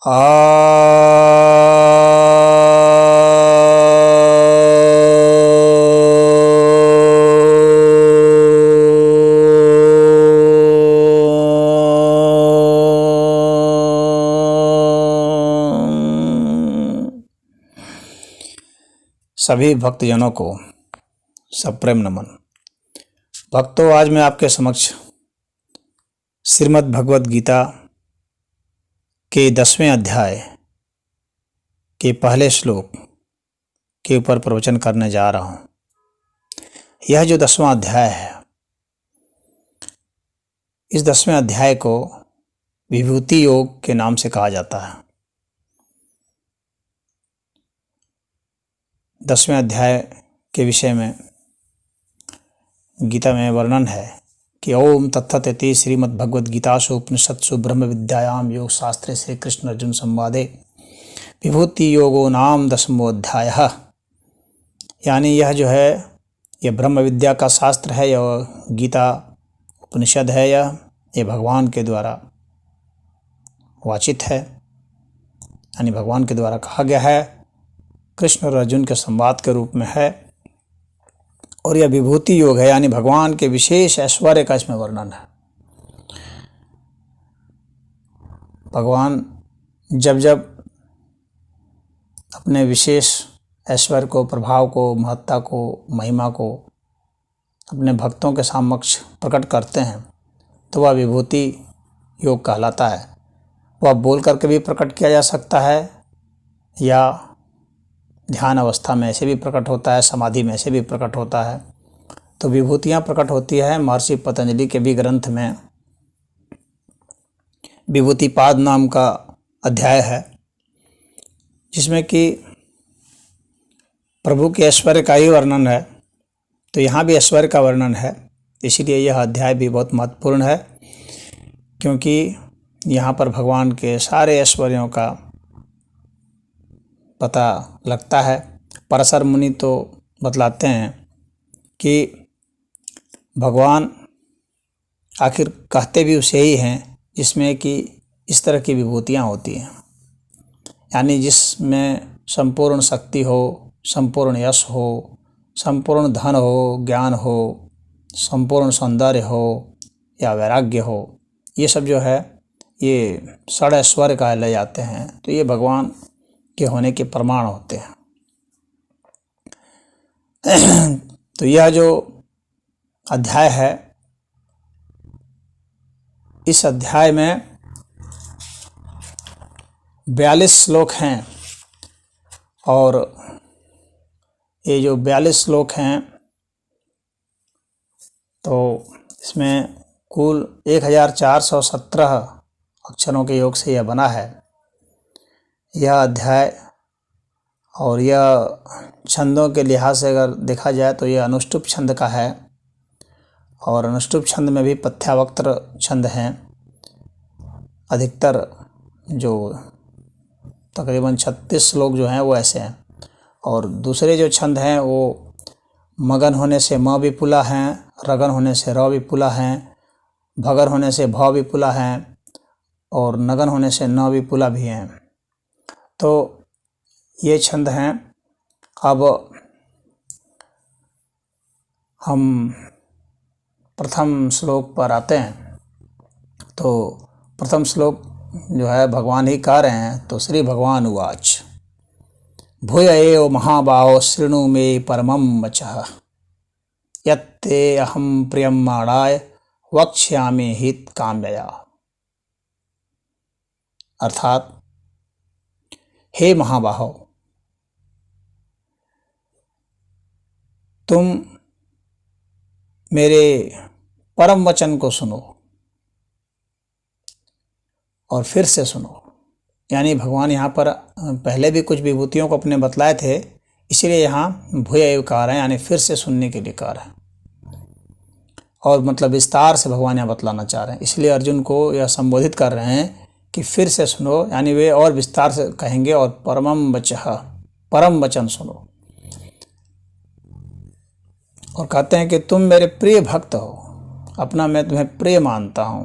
आ सभी भक्तजनों को सप्रेम नमन। भक्तों, आज मैं आपके समक्ष श्रीमद् भगवद गीता के 10वें अध्याय के पहले श्लोक के ऊपर प्रवचन करने जा रहा हूँ। यह जो 10वां अध्याय है, इस 10वें अध्याय को विभूति योग के नाम से कहा जाता है। 10वें अध्याय के विषय में गीता में वर्णन है कि ओम तत्सत् इति श्रीमद्भगवद्गीतासु उपनिषत्सु ब्रह्म विद्यायाम योग शास्त्रे श्री कृष्ण अर्जुन संवादे विभूति योगो नाम 10मोऽध्यायः। यानी यह जो है, यह ब्रह्म विद्या का शास्त्र है, यह गीता उपनिषद है, यह भगवान के द्वारा वाचित है, यानी भगवान के द्वारा कहा गया है, कृष्ण और अर्जुन के संवाद के रूप में है। और यह विभूति योग है, यानी भगवान के विशेष ऐश्वर्य का इसमें वर्णन है। भगवान जब जब अपने विशेष ऐश्वर्य को, प्रभाव को, महत्ता को, महिमा को अपने भक्तों के समक्ष प्रकट करते हैं तो वह विभूति योग कहलाता है। वह बोल करके भी प्रकट किया जा सकता है या ध्यान अवस्था में ऐसे भी प्रकट होता है, समाधि में ऐसे भी प्रकट होता है। तो विभूतियाँ प्रकट होती है। महर्षि पतंजलि के भी ग्रंथ में विभूतिपाद नाम का अध्याय है, जिसमें कि प्रभु के ऐश्वर्य का ही वर्णन है। तो यहाँ भी ऐश्वर्य का वर्णन है, इसीलिए यह अध्याय भी बहुत महत्वपूर्ण है, क्योंकि यहाँ पर भगवान के सारे ऐश्वर्यों का पता लगता है। पराशर मुनि तो बतलाते हैं कि भगवान आखिर कहते भी उसे ही हैं जिसमें कि इस तरह की विभूतियाँ होती हैं, यानी जिसमें संपूर्ण शक्ति हो, संपूर्ण यश हो, संपूर्ण धन हो, ज्ञान हो, संपूर्ण सौंदर्य हो या वैराग्य हो, ये सब जो है ये षड ऐश्वर्य कहलाए जाते हैं। तो ये भगवान के होने के प्रमाण होते हैं। तो यह जो अध्याय है, इस अध्याय में 42 श्लोक हैं, और ये जो 42 श्लोक हैं तो इसमें कुल 1417 अक्षरों के योग से यह बना है यह अध्याय। और यह छंदों के लिहाज से अगर देखा जाए तो यह अनुष्टुप छंद का है, और अनुष्टुप छंद में भी पथ्यावक्त्र छंद हैं। अधिकतर जो तकरीबन 36 श्लोक जो हैं वो ऐसे हैं, और दूसरे जो छंद हैं वो मगन होने से म विपुला हैं, रगन होने से र विपुला हैं, भगर होने से भ विपुला हैं, और नगन होने से न विपुला भी हैं। तो ये छंद हैं। अब हम प्रथम श्लोक पर आते हैं। तो प्रथम श्लोक जो है भगवान ही कह रहे हैं। तो श्री भगवान उवाच भूय एव महाबाहो शृणु मे परमं वचः यत्ते अहं प्रियं माणाय वक्ष्यामि हित काम्यया। अर्थात, हे महाबाहो, तुम मेरे परम वचन को सुनो और फिर से सुनो। यानी भगवान यहाँ पर पहले भी कुछ विभूतियों को अपने बतलाए थे, इसीलिए यहाँ भूय एव कह रहे हैं, यानी फिर से सुनने के लिए कह रहे हैं, और मतलब विस्तार से भगवान यहाँ बतलाना चाह रहे हैं। इसलिए अर्जुन को यह संबोधित कर रहे हैं कि फिर से सुनो, यानी वे और विस्तार से कहेंगे, और परमं वचः, परम वचन सुनो। और कहते हैं कि तुम मेरे प्रिय भक्त हो, अपना मैं तुम्हें प्रिय मानता हूँ।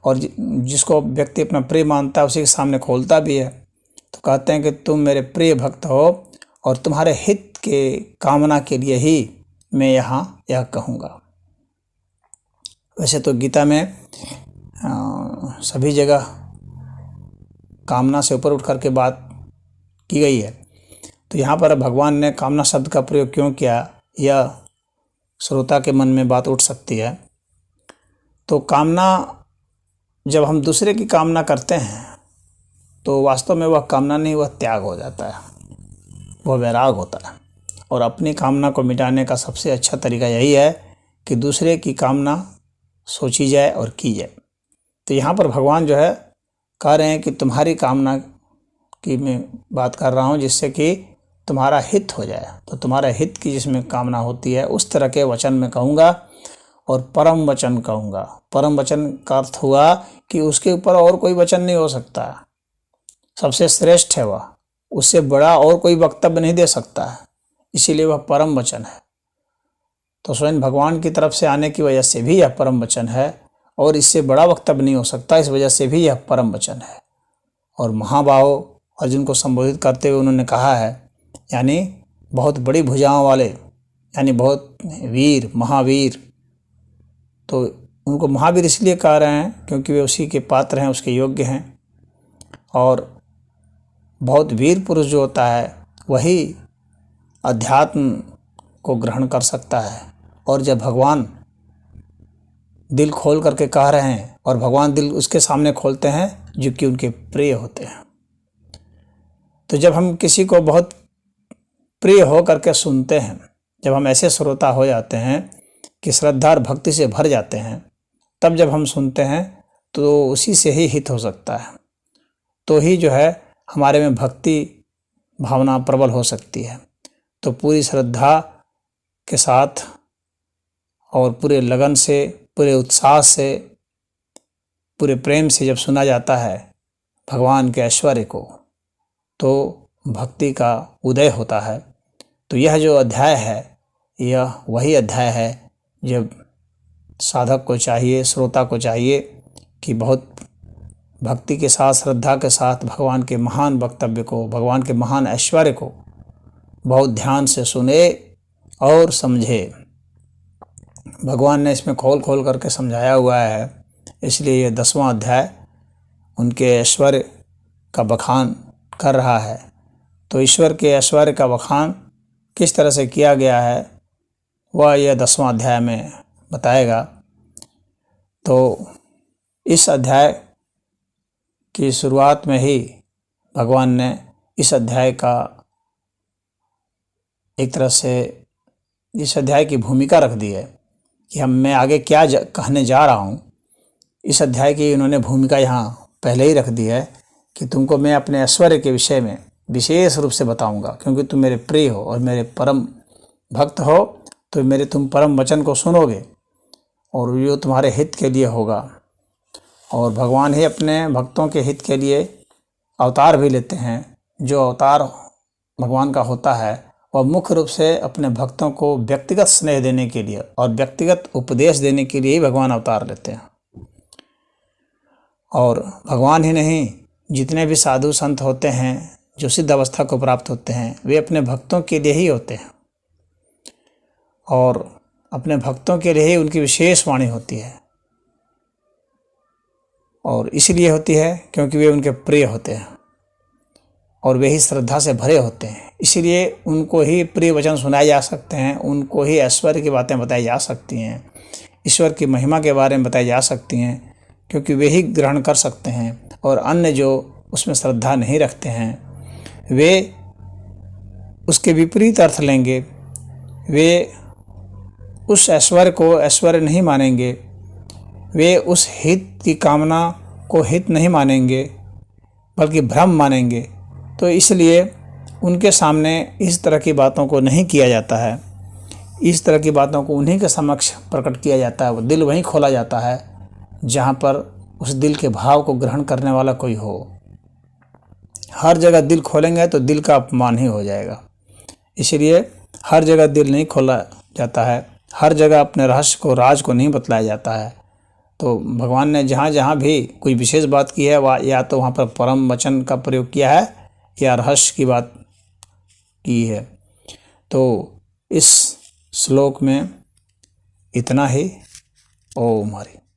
और जिसको व्यक्ति अपना प्रिय मानता है उसी के सामने खोलता भी है। तो कहते हैं कि तुम मेरे प्रिय भक्त हो और तुम्हारे हित के कामना के लिए ही मैं यहाँ यह कहूँगा। वैसे तो गीता में सभी जगह कामना से ऊपर उठ कर के बात की गई है, तो यहाँ पर भगवान ने कामना शब्द का प्रयोग क्यों किया, यह श्रोता के मन में बात उठ सकती है। तो कामना, जब हम दूसरे की कामना करते हैं तो वास्तव में वह कामना नहीं, वह त्याग हो जाता है, वह वैराग होता है। और अपनी कामना को मिटाने का सबसे अच्छा तरीका यही है कि दूसरे की कामना सोची जाए और की जाए। तो यहाँ पर भगवान जो है कह रहे हैं कि तुम्हारी कामना की मैं बात कर रहा हूँ जिससे कि तुम्हारा हित हो जाए। तो तुम्हारा हित की जिसमें कामना होती है उस तरह के वचन मैं कहूँगा और परम वचन कहूँगा। परम वचन का अर्थ हुआ कि उसके ऊपर और कोई वचन नहीं हो सकता है, सबसे श्रेष्ठ है वह, उससे बड़ा और कोई वक्तव्य नहीं दे सकता है, इसीलिए वह परम वचन है। तो स्वयं भगवान की तरफ से आने की वजह से भी यह परम वचन है और इससे बड़ा वक्तव्य नहीं हो सकता, इस वजह से भी यह परम वचन है। और महाबाहो अर्जुन को संबोधित करते हुए उन्होंने कहा है, यानी बहुत बड़ी भुजाओं वाले, यानी बहुत वीर, महावीर। तो उनको महावीर इसलिए कह रहे हैं क्योंकि वे उसी के पात्र हैं, उसके योग्य हैं। और बहुत वीर पुरुष जो होता है वही अध्यात्म को ग्रहण कर सकता है। और जब भगवान दिल खोल करके कह रहे हैं और भगवान दिल उसके सामने खोलते हैं जो कि उनके प्रिय होते हैं। तो जब हम किसी को बहुत प्रिय हो करके सुनते हैं, जब हम ऐसे श्रोता हो जाते हैं कि श्रद्धा और भक्ति से भर जाते हैं, तब जब हम सुनते हैं तो उसी से ही हित हो सकता है, तो ही जो है हमारे में भक्ति भावना प्रबल हो सकती है। तो पूरी श्रद्धा के साथ और पूरे लगन से, पूरे उत्साह से, पूरे प्रेम से जब सुना जाता है भगवान के ऐश्वर्य को, तो भक्ति का उदय होता है। तो यह जो अध्याय है यह वही अध्याय है जब साधक को चाहिए, श्रोता को चाहिए कि बहुत भक्ति के साथ, श्रद्धा के साथ भगवान के महान वक्तव्य को, भगवान के महान ऐश्वर्य को बहुत ध्यान से सुने और समझे। भगवान ने इसमें खोल खोल करके समझाया हुआ है, इसलिए ये 10वां अध्याय उनके ऐश्वर्य का बखान कर रहा है। तो ईश्वर के ऐश्वर्य का बखान किस तरह से किया गया है वह यह 10वां अध्याय में बताएगा। तो इस अध्याय की शुरुआत में ही भगवान ने इस अध्याय का एक तरह से इस अध्याय की भूमिका रख दी है कि मैं आगे क्या कहने जा रहा हूँ। इस अध्याय की इन्होंने भूमिका यहाँ पहले ही रख दी है कि तुमको मैं अपने ऐश्वर्य के विषय में विशेष रूप से बताऊंगा, क्योंकि तुम मेरे प्रिय हो और मेरे परम भक्त हो, तो मेरे तुम परम वचन को सुनोगे और ये तुम्हारे हित के लिए होगा। और भगवान ही अपने भक्तों के हित के लिए अवतार भी लेते हैं। जो अवतार भगवान का होता है वह मुख्य रूप से अपने भक्तों को व्यक्तिगत स्नेह देने के लिए और व्यक्तिगत उपदेश देने के लिए ही भगवान अवतार लेते हैं। और भगवान ही नहीं, जितने भी साधु संत होते हैं जो सिद्ध अवस्था को प्राप्त होते हैं वे अपने भक्तों के लिए ही होते हैं और अपने भक्तों के लिए ही उनकी विशेष वाणी होती है। और इसलिए होती है क्योंकि वे उनके प्रिय होते हैं और वे ही श्रद्धा से भरे होते हैं, इसीलिए उनको ही प्रिय वचन सुनाए जा सकते हैं, उनको ही ऐश्वर्य की बातें बताई जा सकती हैं, ईश्वर की महिमा के बारे में बताई जा सकती हैं, क्योंकि वे ही ग्रहण कर सकते हैं। और अन्य जो उसमें श्रद्धा नहीं रखते हैं वे उसके विपरीत अर्थ लेंगे, वे उस ऐश्वर्य को ऐश्वर्य नहीं मानेंगे, वे उस हित की कामना को हित नहीं मानेंगे बल्कि भ्रम मानेंगे। तो इसलिए उनके सामने इस तरह की बातों को नहीं किया जाता है, इस तरह की बातों को उन्हीं के समक्ष प्रकट किया जाता है। वो दिल वहीं खोला जाता है जहाँ पर उस दिल के भाव को ग्रहण करने वाला कोई हो। हर जगह दिल खोलेंगे तो दिल का अपमान ही हो जाएगा, इसलिए हर जगह दिल नहीं खोला जाता है, हर जगह अपने रहस्य को, राज को नहीं बतलाया जाता है। तो भगवान ने जहाँ जहाँ भी कोई विशेष बात की है वह या तो वहाँ पर परम वचन का प्रयोग किया है या रहस्य की बात की है। तो इस श्लोक में इतना ही। ओम हरि।